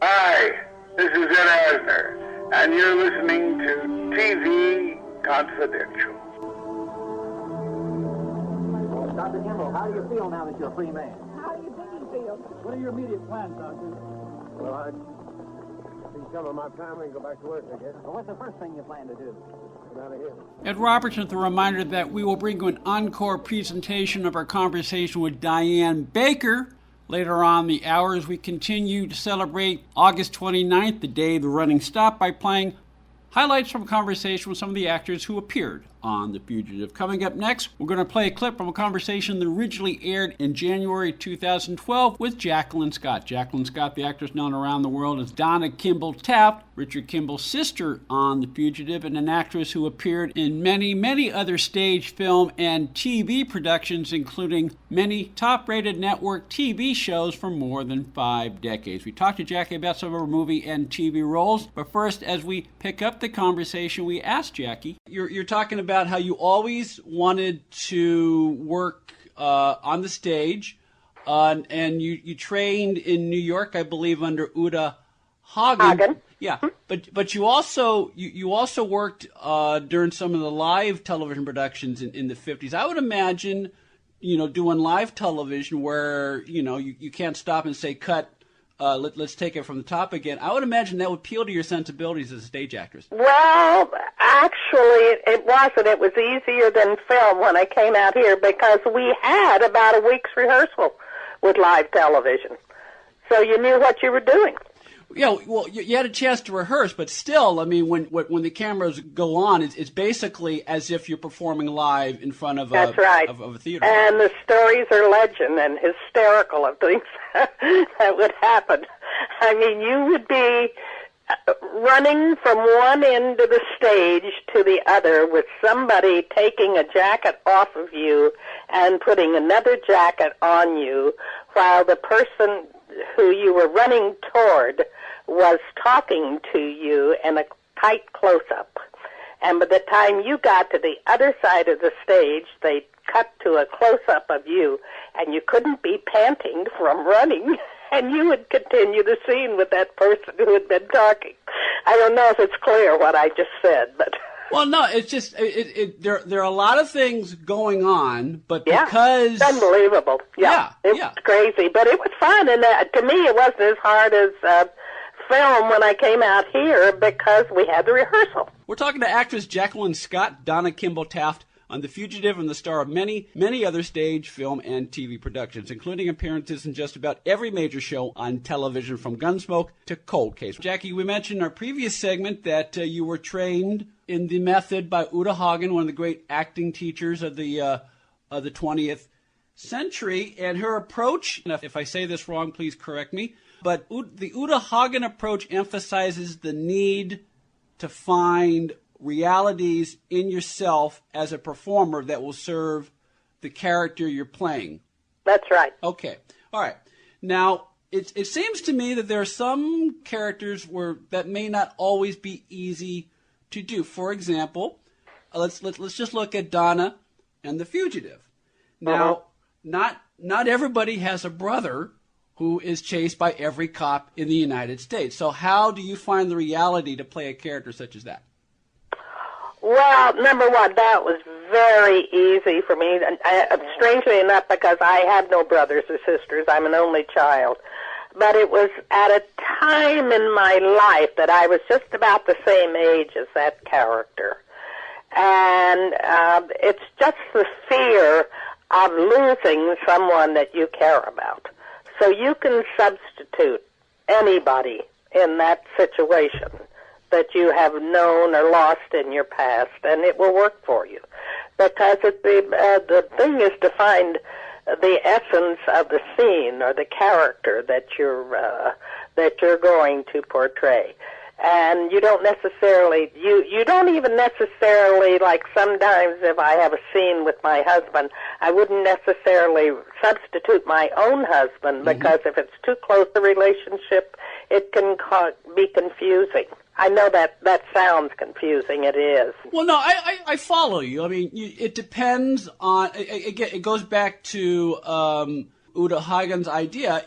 Hi, this is Ed Asner, and you're listening to TV Confidential. Well, Dr. Kimball, how do you feel now that you're a free man? How do you think you feel? What are your immediate plans, Doctor? Well, I'd see some of my family and go back to work, I guess. Well, what's the first thing you plan to do? Get out of here. Ed Roberts with a reminder that we will bring you an encore presentation of our conversation with Diane Baker later on the hour as we continue to celebrate August 29th, the day of the running stop, by playing highlights from a conversation with some of the actors who appeared on The Fugitive. Coming up next, we're going to play a clip from a conversation that originally aired in January 2012 with Jacqueline Scott. Jacqueline Scott, the actress known around the world as Donna Kimball Taft, Richard Kimball's sister on The Fugitive, and an actress who appeared in many, many other stage, film, and TV productions, including many top-rated network TV shows for more than 5 decades. We talked to Jackie about some of her movie and TV roles, but first, as we pick up the conversation, we asked Jackie, you're talking about how you always wanted to work on the stage, and you trained in New York, I believe, under Uta Hagen. Yeah, but you also worked during some of the live television productions in the 50s. I would imagine, doing live television where you can't stop and say cut. Let's take it from the top again. I would imagine that would appeal to your sensibilities as a stage actress. Well, actually, it wasn't. It was easier than film when I came out here because we had about a week's rehearsal with live television. So you knew what you were doing. Yeah, well, you had a chance to rehearse, but still, I mean, when the cameras go on, it's basically as if you're performing live in front of That's right. of a theater. And the stories are legend and hysterical of things that would happen. I mean, you would be running from one end of the stage to the other with somebody taking a jacket off of you and putting another jacket on you while the person who you were running toward was talking to you in a tight close-up. And by the time you got to the other side of the stage, they cut to a close-up of you, and you couldn't be panting from running, and you would continue the scene with that person who had been talking. I don't know if it's clear what I just said, but... Well, no, it's just there are a lot of things going on, but because it's unbelievable, it was crazy, but it was fun, and to me, it wasn't as hard as film when I came out here because we had the rehearsal. We're talking to actress Jacqueline Scott, Donna Kimball Taft, on The Fugitive, and the star of many, many other stage, film, and TV productions, including appearances in just about every major show on television, from Gunsmoke to Cold Case. Jackie, we mentioned in our previous segment that you were trained in the method by Uta Hagen, one of the great acting teachers of the 20th century, and her approach, and if I say this wrong, please correct me, but the Uta Hagen approach emphasizes the need to find realities in yourself as a performer that will serve the character you're playing. That's right. Okay. All right. Now, it seems to me that there are some characters that may not always be easy to do. For example, let's just look at Donna and The Fugitive. Now, not everybody has a brother who is chased by every cop in the United States. So how do you find the reality to play a character such as that? Well, number one, that was very easy for me. Strangely enough, because I have no brothers or sisters, I'm an only child. But it was at a time in my life that I was just about the same age as that character. And it's just the fear of losing someone that you care about. So you can substitute anybody in that situation that you have known or lost in your past, and it will work for you. Because the thing is to find the essence of the scene or the character that you're going to portray. And you don't necessarily, you don't even necessarily, like sometimes if I have a scene with my husband, I wouldn't necessarily substitute my own husband, because if it's too close a relationship, it can be confusing. I know that sounds confusing. It is. Well, no, I follow you. I mean, it depends on, it goes back to Uta Hagen's idea.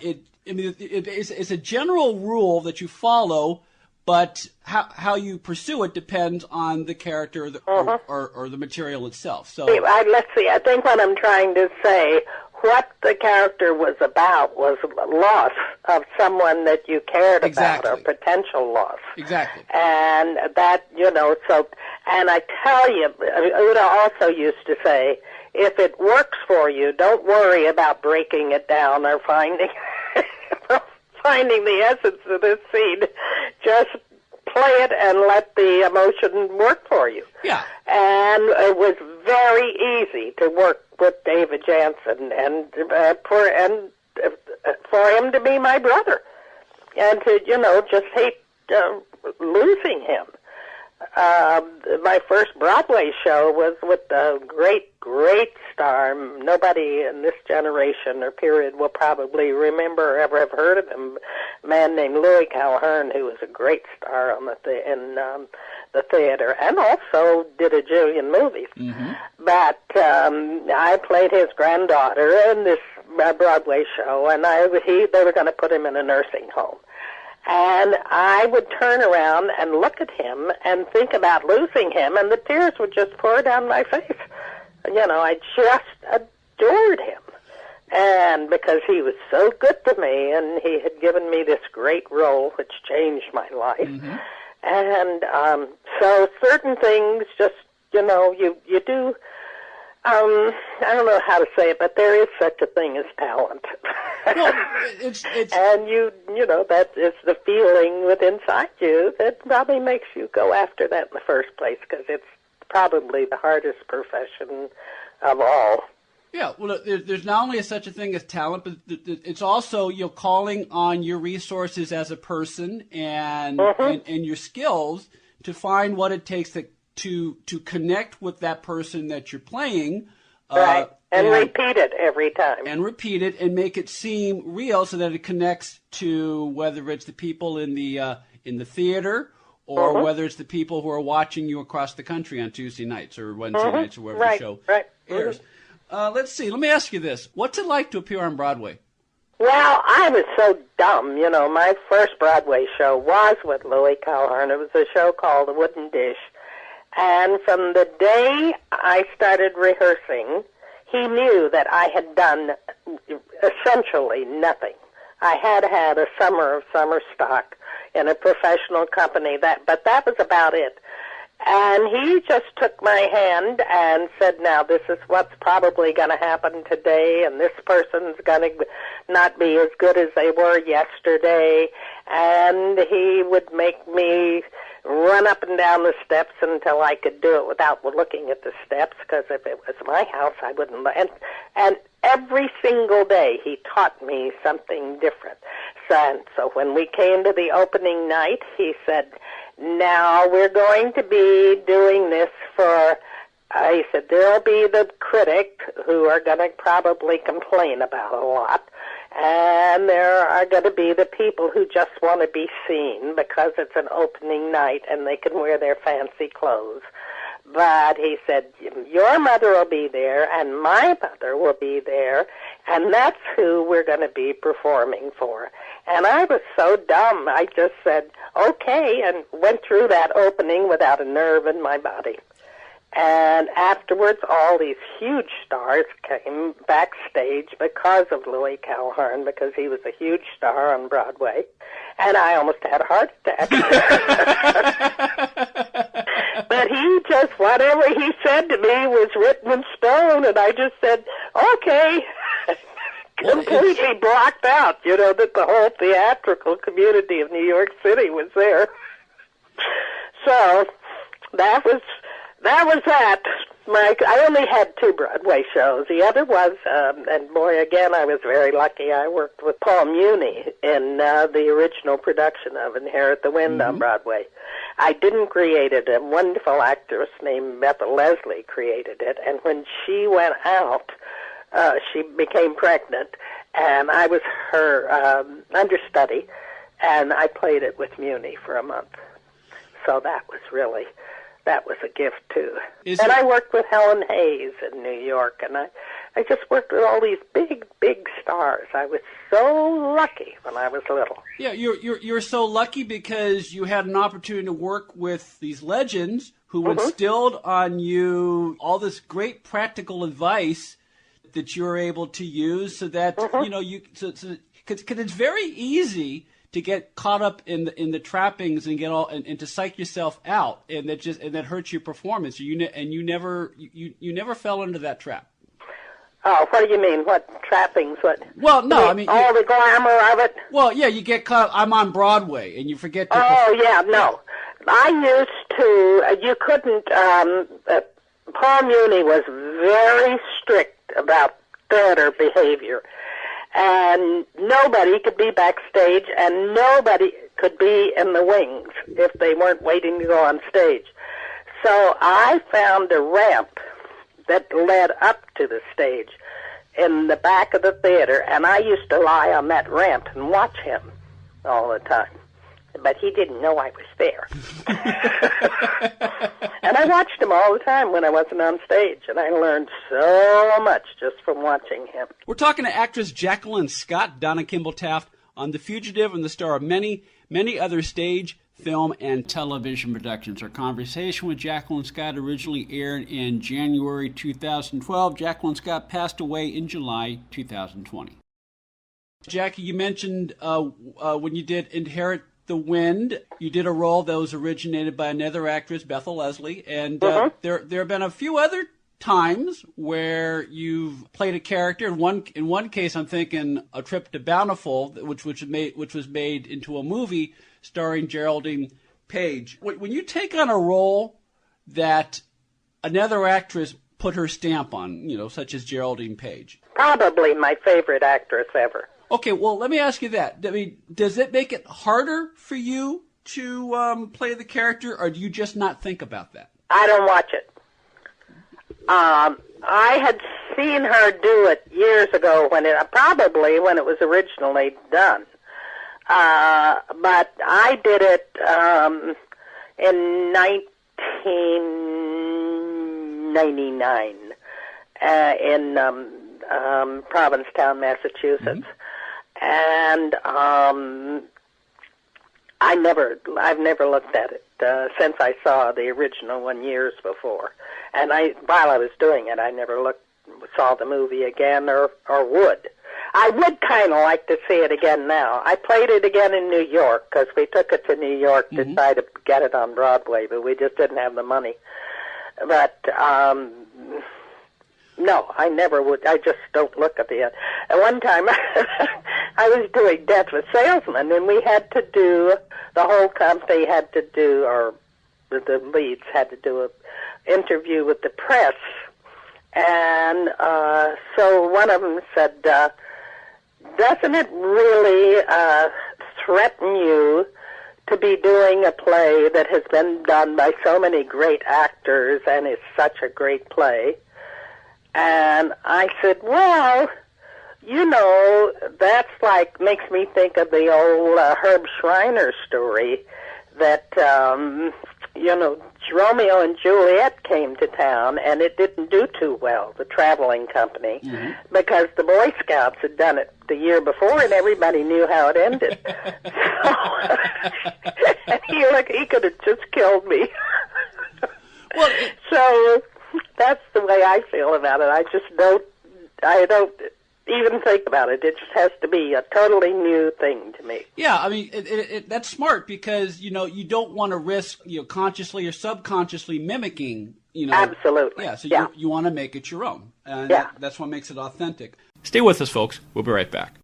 I mean, it's a general rule that you follow, but how you pursue it depends on the character or the material itself. So let's see. I think what I'm trying to say, what the character was about was loss of someone that you cared about, or potential loss. Exactly. And that, so, and I tell you, Uda also used to say, if it works for you, don't worry about breaking it down or finding the essence of this scene. Just play it and let the emotion work for you. Yeah. And it was very easy to work with David Jansen and for him to be my brother and to, just hate losing him. My first Broadway show was with a great star. Nobody in this generation or period will probably remember or ever have heard of him. A man named Louis Calhern, who was a great star on in the theater, and also did a jillion movies. Mm-hmm. But I played his granddaughter in this Broadway show, and they were going to put him in a nursing home. And I would turn around and look at him and think about losing him, and the tears would just pour down my face. I just adored him. And because he was so good to me, and he had given me this great role, which changed my life. Mm-hmm. And so certain things just, you do... I don't know how to say it, but there is such a thing as talent. Well, it's and that is the feeling within inside you that probably makes you go after that in the first place, because it's probably the hardest profession of all. Yeah, well, there's not only such a thing as talent, but it's also calling on your resources as a person and your skills to find what it takes to connect with that person that you're playing. Right, and repeat it every time. And repeat it and make it seem real so that it connects to whether it's the people in the theater or whether it's the people who are watching you across the country on Tuesday nights or Wednesday nights or wherever the show airs. Let's see. Let me ask you this. What's it like to appear on Broadway? Well, I was so dumb. My first Broadway show was with Louis Calhern. It was a show called The Wooden Dish. And from the day I started rehearsing, he knew that I had done essentially nothing. I had had a summer of summer stock in a professional company, but that was about it. And he just took my hand and said, now, this is what's probably going to happen today, and this person's going to not be as good as they were yesterday. And he would make me run up and down the steps until I could do it without looking at the steps, because if it was my house, I wouldn't. And every single day, he taught me something different. So when we came to the opening night, he said, now we're going to be doing this for, he said, there'll be the critic who are going to probably complain about a lot. And there are going to be the people who just want to be seen because it's an opening night and they can wear their fancy clothes. But he said, your mother will be there and my mother will be there, and that's who we're going to be performing for. And I was so dumb. I just said, okay, and went through that opening without a nerve in my body. And afterwards, all these huge stars came backstage because of Louis Calhern, because he was a huge star on Broadway. And I almost had a heart attack. But he just, whatever he said to me was written in stone, and I just said, okay. Completely blocked out, that the whole theatrical community of New York City was there. So that was that. I only had 2 Broadway shows. The other was, and boy, again, I was very lucky. I worked with Paul Muni in the original production of Inherit the Wind on Broadway. I didn't create it. A wonderful actress named Bethel Leslie created it. And when she went out, she became pregnant, and I was her understudy, and I played it with Muni for a month. So that was a gift too. And I worked with Helen Hayes in New York, and I just worked with all these big, big stars. I was so lucky when I was little. Yeah, you're so lucky because you had an opportunity to work with these legends who instilled on you all this great practical advice that you're able to use, so that because it's very easy to get caught up in the trappings and get all and to psych yourself out, and that hurts your performance. You never fell into that trap. Oh, what do you mean? What trappings? What? Well, no, I mean all the glamour of it. Well, yeah, you get caught. I'm on Broadway, and you forget to. Oh, yeah, no. I used to. You couldn't. Paul Muni was very strict about theater behavior, and nobody could be backstage, and nobody could be in the wings if they weren't waiting to go on stage. So I found a ramp that led up to the stage in the back of the theater, and I used to lie on that ramp and watch him all the time. But he didn't know I was there. And I watched him all the time when I wasn't on stage, and I learned so much just from watching him. We're talking to actress Jacqueline Scott, Donna Kimball Taft, on The Fugitive, and the star of many, many other stage, film, and television productions. Our conversation with Jacqueline Scott originally aired in January 2012. Jacqueline Scott passed away in July 2020. Jackie, you mentioned when you did Inherit the Wind, you did a role that was originated by another actress, Bethel Leslie, and there have been a few other times where you've played a character. In one case, I'm thinking A Trip to Bountiful, which was made into a movie starring Geraldine Page. When you take on a role that another actress put her stamp on, such as Geraldine Page. Probably my favorite actress ever. Okay, well, let me ask you that. I mean, does it make it harder for you to play the character, or do you just not think about that? I don't watch it. I had seen her do it years ago probably when it was originally done. But I did it in 1999 in Provincetown, Massachusetts. And I've never looked at it since I saw the original one years before. And while I was doing it, I never saw the movie again or would. I would kind of like to see it again now. I played it again in New York because we took it to New York to try to get it on Broadway, but we just didn't have the money. But no, I never would. I just don't look at the end. At one time, I was doing Death with Salesman, and we had to do, the whole company had to do, or the leads had to do an interview with the press. And so one of them said, doesn't it really threaten you to be doing a play that has been done by so many great actors and is such a great play? And I said, well, that's makes me think of the old Herb Schreiner story that, Romeo and Juliet came to town, and it didn't do too well, the traveling company, because the Boy Scouts had done it the year before, and everybody knew how it ended. And he could have just killed me. Well, so that's the way I feel about it. I don't even think about it. It just has to be a totally new thing to me. Yeah, I mean, that's smart because, you don't want to risk, consciously or subconsciously mimicking, Absolutely. Yeah, so yeah. You want to make it your own. And yeah. That's what makes it authentic. Stay with us, folks. We'll be right back.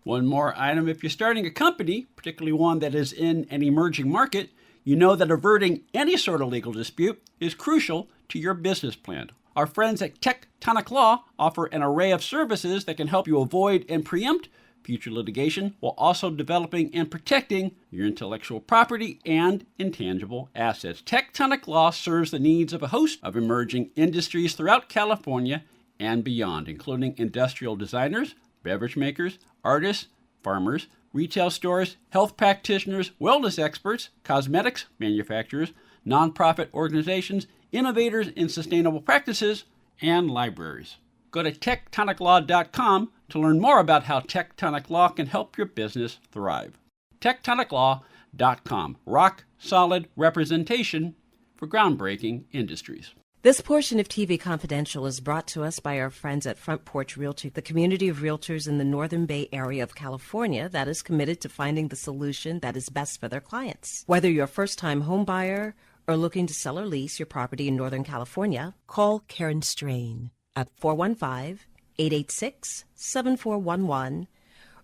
One more item. If you're starting a company, particularly one that is in an emerging market, you know that averting any sort of legal dispute is crucial to your business plan. Our friends at Tectonic Law offer an array of services that can help you avoid and preempt future litigation while also developing and protecting your intellectual property and intangible assets. Tectonic Law serves the needs of a host of emerging industries throughout California and beyond, including industrial designers, beverage makers, artists, farmers, retail stores, health practitioners, wellness experts, cosmetics manufacturers, nonprofit organizations, innovators in sustainable practices, and libraries. Go to tectoniclaw.com to learn more about how Tectonic Law can help your business thrive. tectoniclaw.com. Rock solid representation for groundbreaking industries. This portion of TV Confidential is brought to us by our friends at Front Porch Realty, the community of realtors in the Northern Bay area of California that is committed to finding the solution that is best for their clients. Whether you're a first-time home buyer or looking to sell or lease your property in Northern California, call Karen Strain at 415-886-7411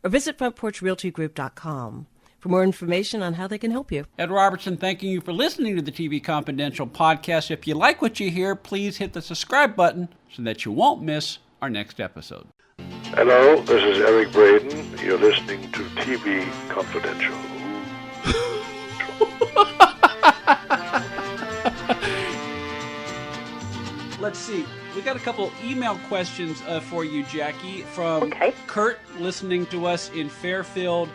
or visit frontporchrealtygroup.com for more information on how they can help you. Ed Robertson thanking you for listening to the TV Confidential podcast. If you like what you hear, please hit the subscribe button so that you won't miss our next episode. Hello, this is Eric Braden. You're listening to TV Confidential. Let's see. We got a couple email questions for you, Jackie, from Kurt, listening to us in Fairfield,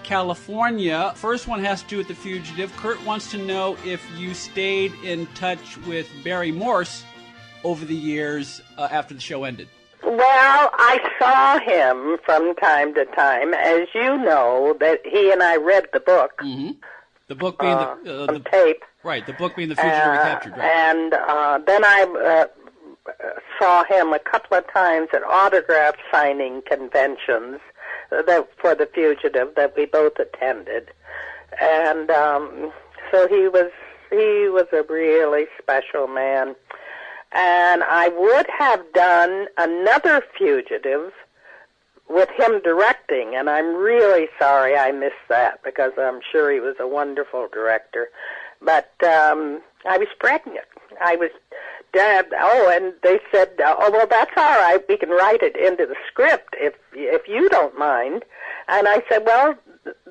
California. First one has to do with The Fugitive. Kurt wants to know if you stayed in touch with Barry Morse over the years after the show ended. Well, I saw him from time to time. As you know, that he and I read the book. Mm-hmm. The book being the tape. Right, the book being The Fugitive Recaptured. Right. And then I saw him a couple of times at autograph signing conventions for The Fugitive that we both attended, and so he was a really special man. And I would have done another Fugitive with him directing, and I'm really sorry I missed that because I'm sure he was a wonderful director. But I was pregnant. I was dead. Oh, and they said, "Oh, well, that's all right. We can write it into the script if you don't mind." And I said, "Well,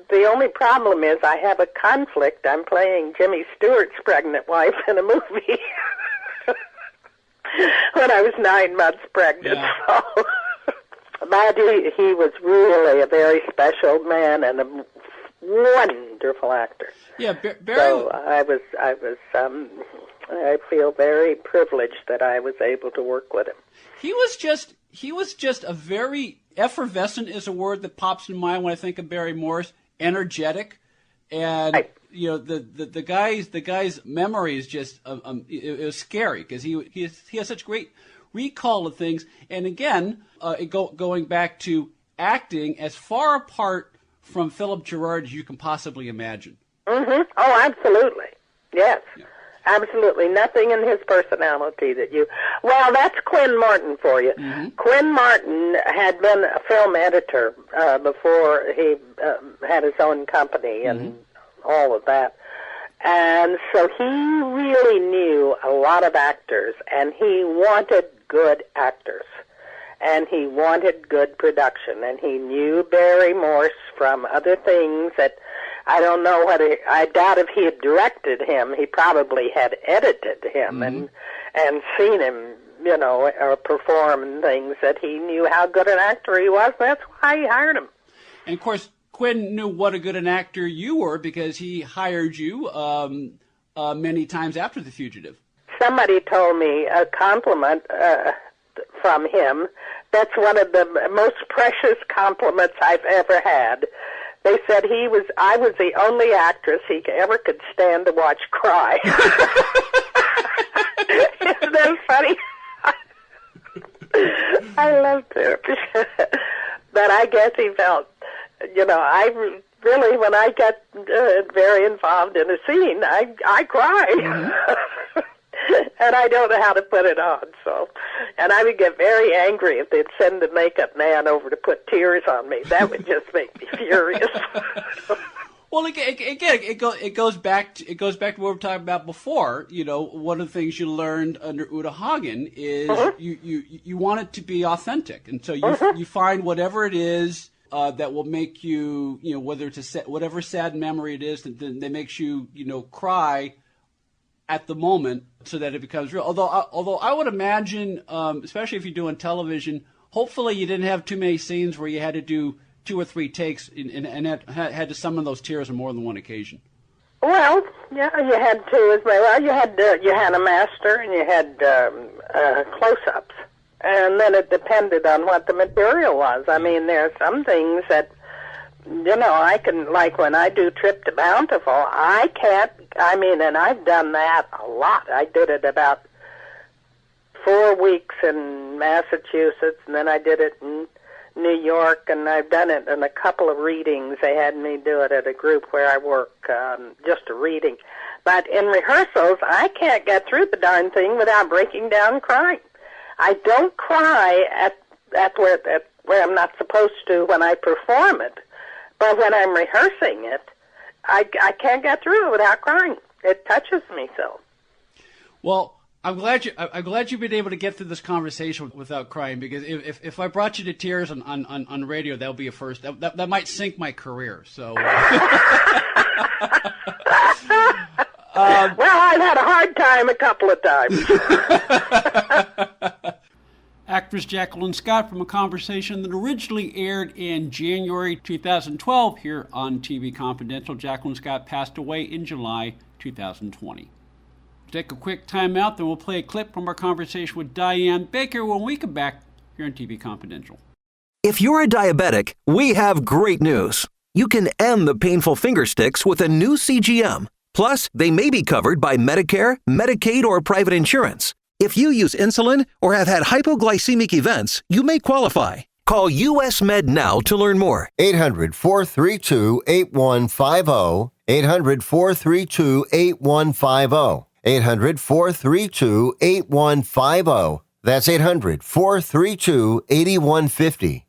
the only problem is I have a conflict. I'm playing Jimmy Stewart's pregnant wife in a movie when I was 9 months pregnant." Yeah. So, but he was really a very special man and a wonderful actor. Yeah, Barry. So I feel very privileged that I was able to work with him. He was just a very effervescent is a word that pops in mind when I think of Barry Morse. Energetic, and right. You know the guy's memory is just it was scary because he has such great recall of things. And again, going back to acting, as far apart from Philip Gerard as you can possibly imagine. Mm-hmm. Oh, absolutely. Yes. Yeah. Absolutely. Nothing in his personality that you... Well, that's Quinn Martin for you. Mm-hmm. Quinn Martin had been a film editor before he had his own company and all of that. And so he really knew a lot of actors, and he wanted good actors. And he wanted good production. And he knew Barry Morse from other things that... I don't know whether, I doubt if he had directed him, he probably had edited him and seen him, or perform and things, that he knew how good an actor he was, and that's why he hired him. And of course, Quinn knew what a good an actor you were because he hired you many times after The Fugitive. Somebody told me a compliment from him. That's one of the most precious compliments I've ever had. They said I was the only actress he ever could stand to watch cry. Isn't that funny? I loved it. But I guess he felt, I really, when I get very involved in a scene, I cry. Mm-hmm. And I don't know how to put it on, so. And I would get very angry if they'd send the makeup man over to put tears on me. That would just make me furious. Well, again, it goes back to what we were talking about before. One of the things you learned under Uta Hagen is you want it to be authentic, and so you find whatever it is that will make you, whether it's whatever sad memory it is that makes you, cry at the moment, so that it becomes real. Although I would imagine, especially if you're doing television, hopefully you didn't have too many scenes where you had to do 2 or 3 takes and had to summon those tears on more than one occasion. Well, yeah, you had to as well. You had a master and you had close-ups. And then it depended on what the material was. I mean, there are some things that, I can, like when I do Trip to Bountiful, I can't, and I've done that a lot. I did it about 4 weeks in Massachusetts, and then I did it in New York, and I've done it in a couple of readings. They had me do it at a group where I work, just a reading. But in rehearsals, I can't get through the darn thing without breaking down and crying. I don't cry at where I'm not supposed to when I perform it, but when I'm rehearsing it, I can't get through it without crying. It touches me so. Well, I'm glad you've been able to get through this conversation without crying, because if I brought you to tears on radio, that would be a first. That might sink my career. So. Well, I've had a hard time a couple of times. Actress Jacqueline Scott from a conversation that originally aired in January 2012 here on TV Confidential. Jacqueline Scott passed away in July 2020. Take a quick time out, then we'll play a clip from our conversation with Diane Baker when we come back here on TV Confidential. If you're a diabetic, we have great news. You can end the painful finger sticks with a new CGM. Plus, they may be covered by Medicare, Medicaid, or private insurance. If you use insulin or have had hypoglycemic events, you may qualify. Call US Med now to learn more. 800-432-8150. 800-432-8150. 800-432-8150. That's 800-432-8150.